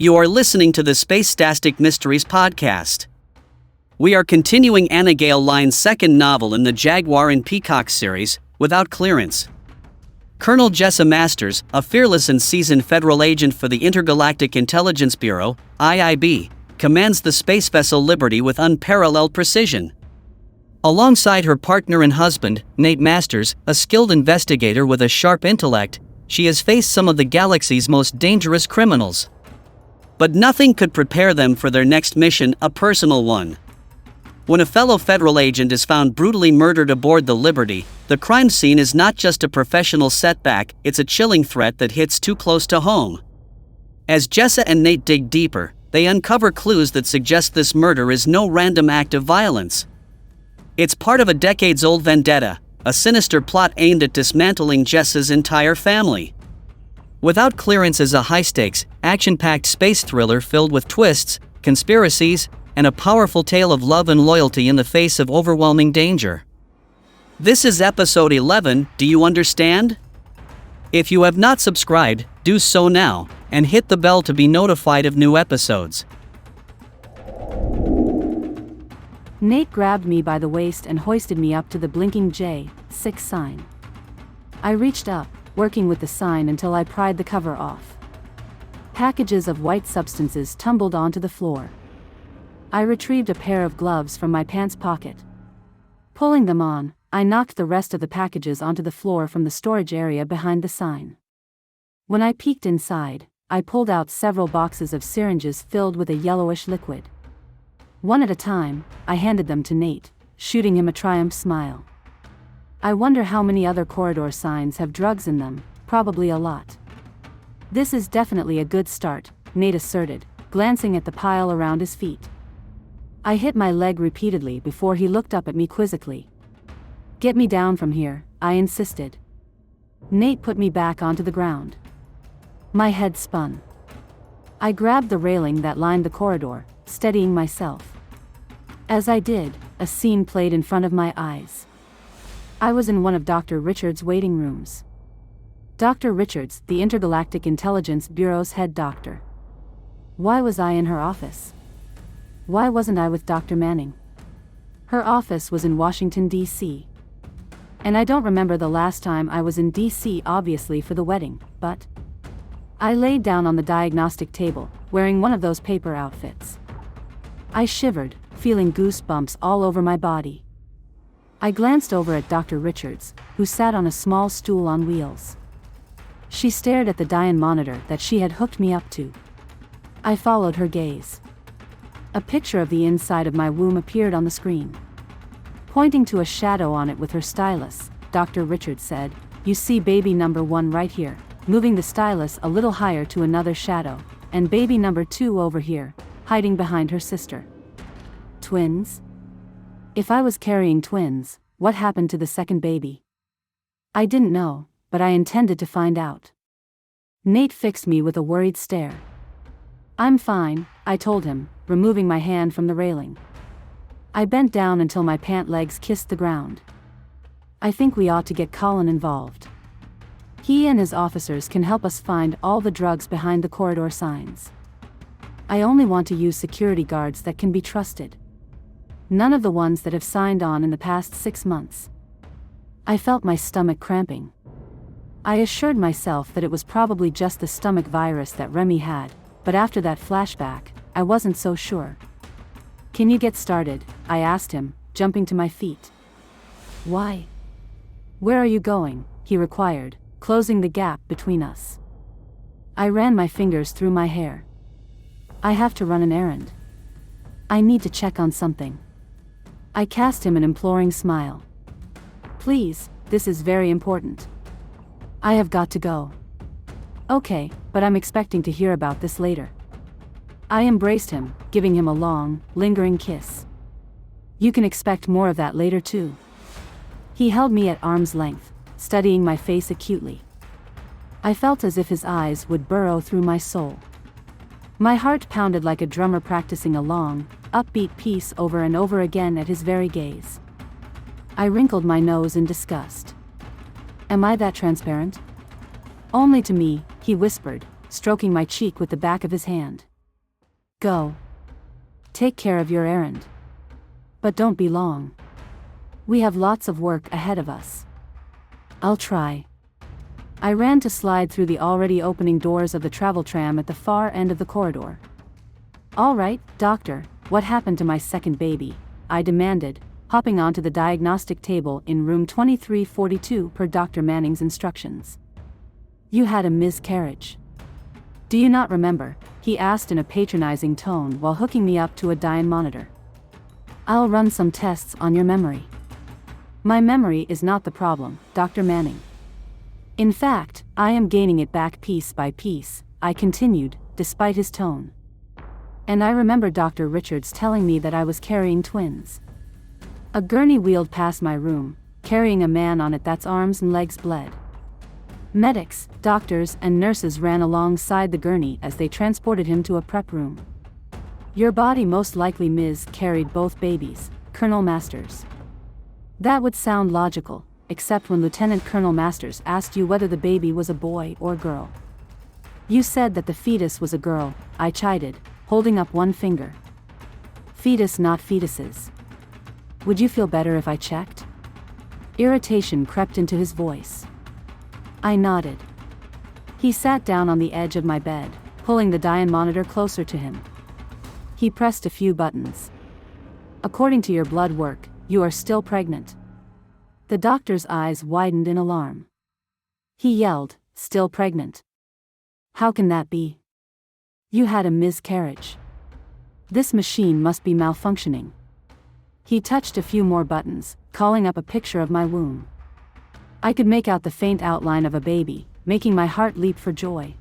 You are listening to the Spactastic Mysteries podcast. We are continuing Anna Gale Lyne's second novel in the Jaguar and Peacock series, Without Clearance. Colonel Jessa Masters, a fearless and seasoned federal agent for the Intergalactic Intelligence Bureau, IIB, commands the SpaceVessel Liberty with unparalleled precision. Alongside her partner and husband, Nate Masters, a skilled investigator with a sharp intellect, she has faced some of the galaxy's most dangerous criminals. But nothing could prepare them for their next mission, a personal one. When a fellow federal agent is found brutally murdered aboard the Liberty, the crime scene is not just a professional setback, it's a chilling threat that hits too close to home. As Jessa and Nate dig deeper, they uncover clues that suggest this murder is no random act of violence. It's part of a decades-old vendetta, a sinister plot aimed at dismantling Jessa's entire family. Without Clearance is a high-stakes, action-packed space thriller filled with twists, conspiracies, and a powerful tale of love and loyalty in the face of overwhelming danger. This is episode 11, do you understand? If you have not subscribed, do so now, and hit the bell to be notified of new episodes. Nate grabbed me by the waist and hoisted me up to the blinking J6 sign. I reached up, working with the sign until I pried the cover off. Packages of white substances tumbled onto the floor. I retrieved a pair of gloves from my pants pocket. Pulling them on, I knocked the rest of the packages onto the floor from the storage area behind the sign. When I peeked inside, I pulled out several boxes of syringes filled with a yellowish liquid. One at a time, I handed them to Nate, shooting him a triumph smile. I wonder how many other corridor signs have drugs in them, probably a lot. This is definitely a good start, Nate asserted, glancing at the pile around his feet. I hit my leg repeatedly before he looked up at me quizzically. Get me down from here, I insisted. Nate put me back onto the ground. My head spun. I grabbed the railing that lined the corridor, steadying myself. As I did, a scene played in front of my eyes. I was in one of Dr. Richards' waiting rooms. Dr. Richards, the Intergalactic Intelligence Bureau's head doctor. Why was I in her office? Why wasn't I with Dr. Manning? Her office was in Washington, D.C. And I don't remember the last time I was in D.C. obviously for the wedding, but I laid down on the diagnostic table, wearing one of those paper outfits. I shivered, feeling goosebumps all over my body. I glanced over at Dr. Richards, who sat on a small stool on wheels. She stared at the Dian monitor that she had hooked me up to. I followed her gaze. A picture of the inside of my womb appeared on the screen. Pointing to a shadow on it with her stylus, Dr. Richards said, "You see baby number 1 right here," moving the stylus a little higher to another shadow, "and baby number 2 over here, hiding behind her sister." Twins? If I was carrying twins, what happened to the second baby? I didn't know, but I intended to find out. Nate fixed me with a worried stare. "I'm fine," I told him, removing my hand from the railing. I bent down until my pant legs kissed the ground. "I think we ought to get Colin involved. He and his officers can help us find all the drugs behind the corridor signs. I only want to use security guards that can be trusted. None of the ones that have signed on in the past 6 months." I felt my stomach cramping. I assured myself that it was probably just the stomach virus that Remy had, but after that flashback, I wasn't so sure. "Can you get started?" I asked him, jumping to my feet. "Why?" "Where are you going?" he required, closing the gap between us. I ran my fingers through my hair. "I have to run an errand. I need to check on something." I cast him an imploring smile. "Please, this is very important. I have got to go." "Okay, but I'm expecting to hear about this later." I embraced him, giving him a long, lingering kiss. "You can expect more of that later too." He held me at arm's length, studying my face acutely. I felt as if his eyes would burrow through my soul. My heart pounded like a drummer practicing a long, upbeat piece over and over again at his very gaze. I wrinkled my nose in disgust. "Am I that transparent?" "Only to me," he whispered, stroking my cheek with the back of his hand. Go. Take care of your errand. But don't be long. We have lots of work ahead of us. I'll try. I ran to slide through the already opening doors of the travel tram at the far end of the corridor. All right, doctor, what happened to my second baby? I demanded, hopping onto the diagnostic table in room 2342 per Dr. Manning's instructions. You had a miscarriage. Do you not remember? He asked in a patronizing tone while hooking me up to a Dian monitor. I'll run some tests on your memory. My memory is not the problem, Dr. Manning. In fact, I am gaining it back piece by piece, I continued, despite his tone. And I remember Dr. Richards telling me that I was carrying twins. A gurney wheeled past my room, carrying a man on it that's arms and legs bled. Medics, doctors, and nurses ran alongside the gurney as they transported him to a prep room. Your body most likely carried both babies, Colonel Masters. That would sound logical, except when Lieutenant Colonel Masters asked you whether the baby was a boy or girl. You said that the fetus was a girl, I chided, holding up one finger. Fetus, not fetuses. Would you feel better if I checked? Irritation crept into his voice. I nodded. He sat down on the edge of my bed, pulling the Dian monitor closer to him. He pressed a few buttons. According to your blood work, you are still pregnant. The doctor's eyes widened in alarm. He yelled, still pregnant. How can that be? You had a miscarriage. This machine must be malfunctioning. He touched a few more buttons, calling up a picture of my womb. I could make out the faint outline of a baby, making my heart leap for joy.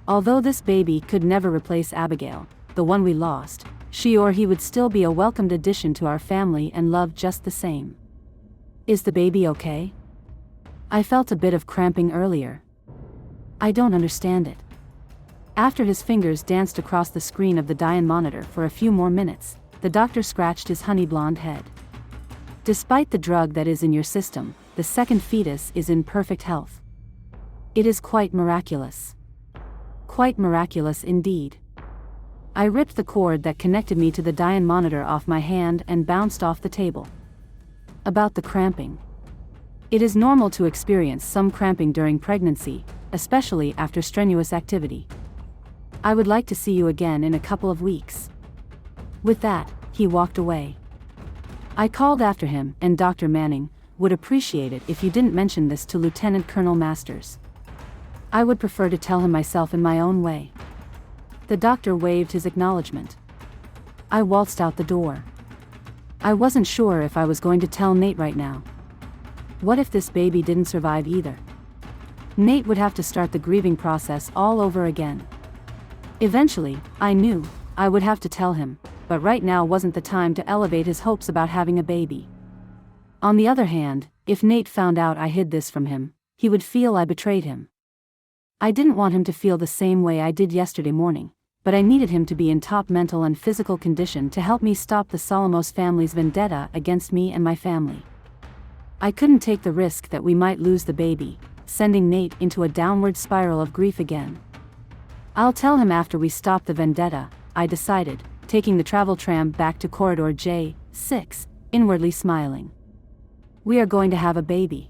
Although this baby could never replace Abigail, the one we lost, she or he would still be a welcomed addition to our family and loved just the same. Is the baby okay? I felt a bit of cramping earlier. I don't understand it. After his fingers danced across the screen of the Dian monitor for a few more minutes, the doctor scratched his honey blonde head. Despite the drug that is in your system, the second fetus is in perfect health. It is quite miraculous. Quite miraculous indeed. I ripped the cord that connected me to the Dian monitor off my hand and bounced off the table. About the cramping. It is normal to experience some cramping during pregnancy, especially after strenuous activity. I would like to see you again in a couple of weeks. With that, he walked away. I called after him, and Dr. Manning would appreciate it if you didn't mention this to Lieutenant Colonel Masters. I would prefer to tell him myself in my own way. The doctor waved his acknowledgement. I waltzed out the door. I wasn't sure if I was going to tell Nate right now. What if this baby didn't survive either? Nate would have to start the grieving process all over again. Eventually, I knew, I would have to tell him, but right now wasn't the time to elevate his hopes about having a baby. On the other hand, if Nate found out I hid this from him, he would feel I betrayed him. I didn't want him to feel the same way I did yesterday morning, but I needed him to be in top mental and physical condition to help me stop the Solomos family's vendetta against me and my family. I couldn't take the risk that we might lose the baby, sending Nate into a downward spiral of grief again. I'll tell him after we stop the vendetta, I decided, taking the travel tram back to corridor J6, inwardly smiling. We are going to have a baby.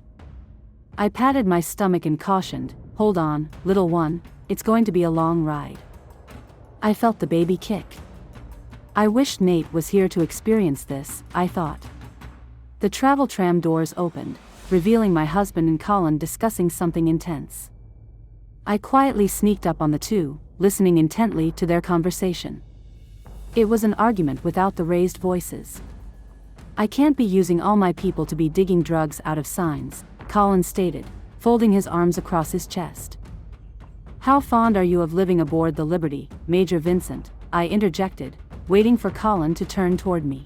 I patted my stomach and cautioned, hold on, little one, it's going to be a long ride. I felt the baby kick. I wished Nate was here to experience this, I thought. The travel tram doors opened, revealing my husband and Colin discussing something intense. I quietly sneaked up on the two, listening intently to their conversation. It was an argument without the raised voices. I can't be using all my people to be digging drugs out of signs, Colin stated, folding his arms across his chest. How fond are you of living aboard the Liberty, Major Vincent? I interjected, waiting for Colin to turn toward me.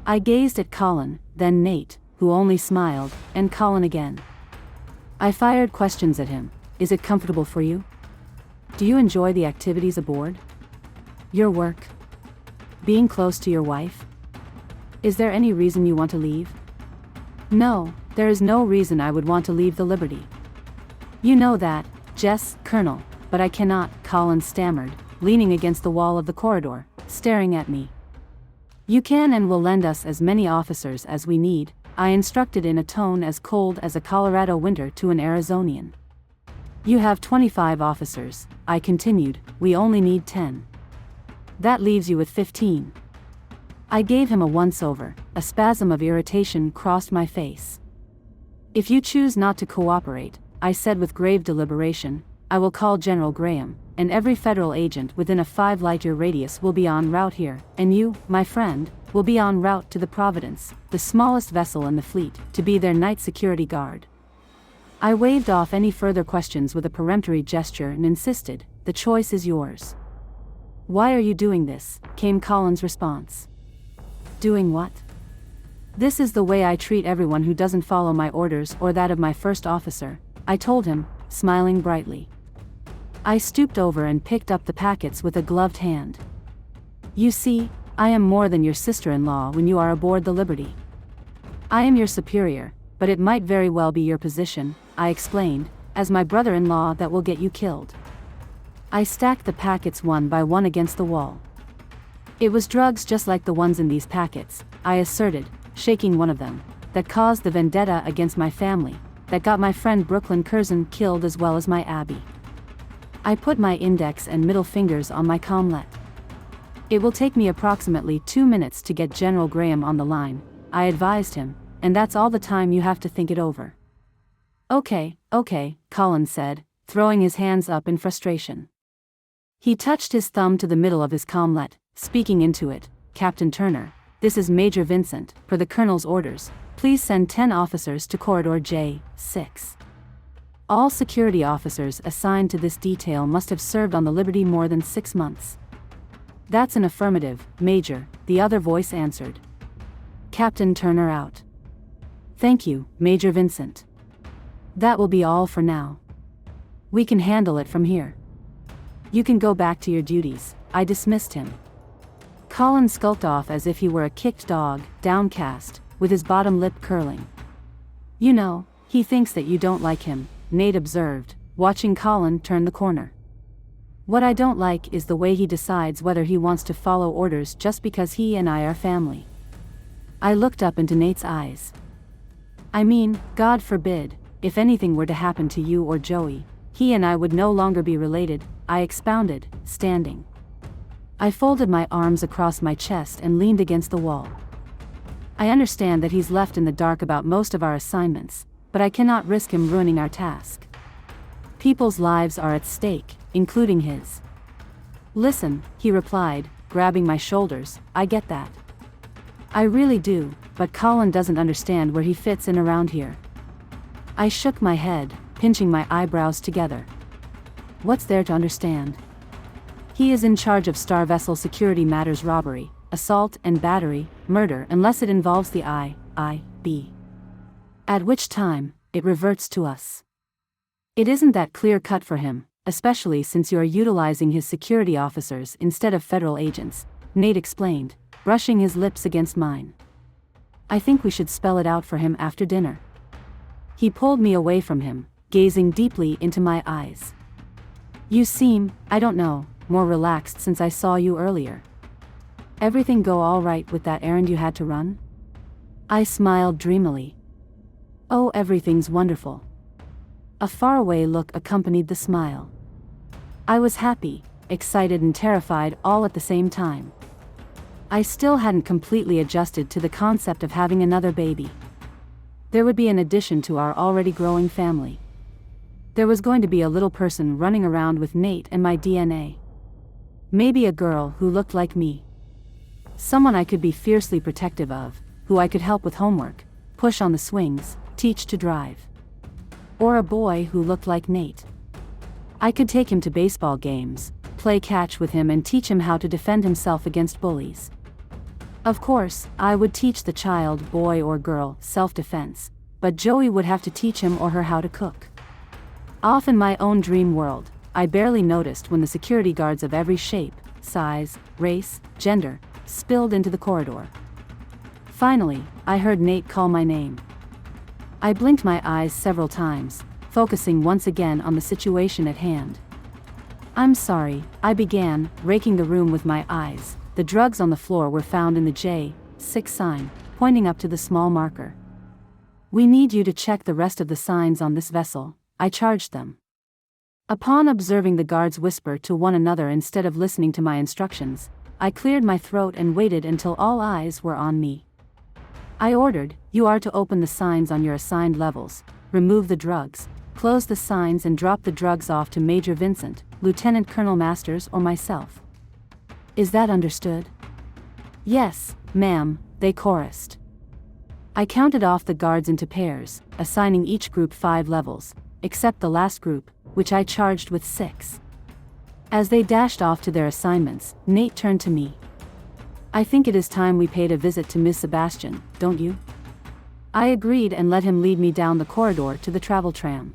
I gazed at Colin, then Nate, who only smiled, and Colin again. I fired questions at him. Is it comfortable for you? Do you enjoy the activities aboard? Your work? Being close to your wife? Is there any reason you want to leave? No, there is no reason I would want to leave the Liberty. You know that, Jess, Colonel, but I cannot, Colin stammered, leaning against the wall of the corridor, staring at me. "You can and will lend us as many officers as we need," I instructed in a tone as cold as a Colorado winter to an Arizonian. "You have 25 officers," I continued, "we only need 10. That leaves you with 15. I gave him a once-over. A spasm of irritation crossed my face. "If you choose not to cooperate," I said with grave deliberation, "I will call General Graham, and every federal agent within a 5-light-year radius will be en route here, and you, my friend, will be en route to the Providence, the smallest vessel in the fleet, to be their night security guard." I waved off any further questions with a peremptory gesture and insisted, "The choice is yours." "Why are you doing this?" came Colin's response. "Doing what?" "This is the way I treat everyone who doesn't follow my orders or that of my first officer," I told him, smiling brightly. I stooped over and picked up the packets with a gloved hand. "You see, I am more than your sister-in-law when you are aboard the Liberty. I am your superior, but it might very well be your position," I explained, "as my brother-in-law that will get you killed." I stacked the packets one by one against the wall. "It was drugs just like the ones in these packets," I asserted, shaking one of them, "that caused the vendetta against my family, that got my friend Brooklyn Curzon killed as well as my Abby." I put my index and middle fingers on my comlet. "It will take me approximately 2 minutes to get General Graham on the line," I advised him, "and that's all the time you have to think it over." Okay, Colin said, throwing his hands up in frustration. He touched his thumb to the middle of his comlet, speaking into it, "Captain Turner, this is Major Vincent, per the Colonel's orders, please send 10 officers to Corridor J6. All security officers assigned to this detail must have served on the Liberty more than 6 months." "That's an affirmative, Major," the other voice answered. "Captain Turner out." "Thank you, Major Vincent. That will be all for now. We can handle it from here. You can go back to your duties," I dismissed him. Colin skulked off as if he were a kicked dog, downcast, with his bottom lip curling. "You know, he thinks that you don't like him," Nate observed, watching Colin turn the corner. "What I don't like is the way he decides whether he wants to follow orders just because he and I are family." I looked up into Nate's eyes. "I mean, God forbid, if anything were to happen to you or Joey, he and I would no longer be related," I expounded, standing. I folded my arms across my chest and leaned against the wall. "I understand that he's left in the dark about most of our assignments, but I cannot risk him ruining our task. People's lives are at stake, including his." "Listen," he replied, grabbing my shoulders, "I get that. I really do, but Colin doesn't understand where he fits in around here." I shook my head, pinching my eyebrows together. "What's there to understand? He is in charge of SpaceVessel Security Matters robbery, assault and battery, murder unless it involves the IIB. At which time, it reverts to us. It isn't that clear-cut for him, especially since you are utilizing his security officers instead of federal agents," Nate explained, brushing his lips against mine. "I think we should spell it out for him after dinner." He pulled me away from him, gazing deeply into my eyes. "You seem, I don't know, more relaxed since I saw you earlier. Everything go all right with that errand you had to run?" I smiled dreamily. "Oh, everything's wonderful." A faraway look accompanied the smile. I was happy, excited and terrified all at the same time. I still hadn't completely adjusted to the concept of having another baby. There would be an addition to our already growing family. There was going to be a little person running around with Nate and my DNA. Maybe a girl who looked like me. Someone I could be fiercely protective of, who I could help with homework, push on the swings, teach to drive. Or a boy who looked like Nate. I could take him to baseball games, play catch with him and teach him how to defend himself against bullies. Of course, I would teach the child, boy or girl, self-defense, but Joey would have to teach him or her how to cook. Off in my own dream world, I barely noticed when the security guards of every shape, size, race, gender, spilled into the corridor. Finally, I heard Nate call my name. I blinked my eyes several times, focusing once again on the situation at hand. I'm sorry, I began, raking the room with my eyes. The drugs on the floor were found in the J6 sign, pointing up to the small marker. We need you to check the rest of the signs on this vessel, I charged them. Upon observing the guards whisper to one another instead of listening to my instructions, I cleared my throat and waited until all eyes were on me. I ordered, you are to open the signs on your assigned levels, remove the drugs, close the signs and drop the drugs off to Major Vincent, Lieutenant Colonel Masters or myself. Is that understood? Yes, ma'am, they chorused. I counted off the guards into pairs, assigning each group 5 levels, except the last group, which I charged with 6. As they dashed off to their assignments, Nate turned to me. I think it is time we paid a visit to Miss Sebastian, don't you? I agreed and let him lead me down the corridor to the travel tram.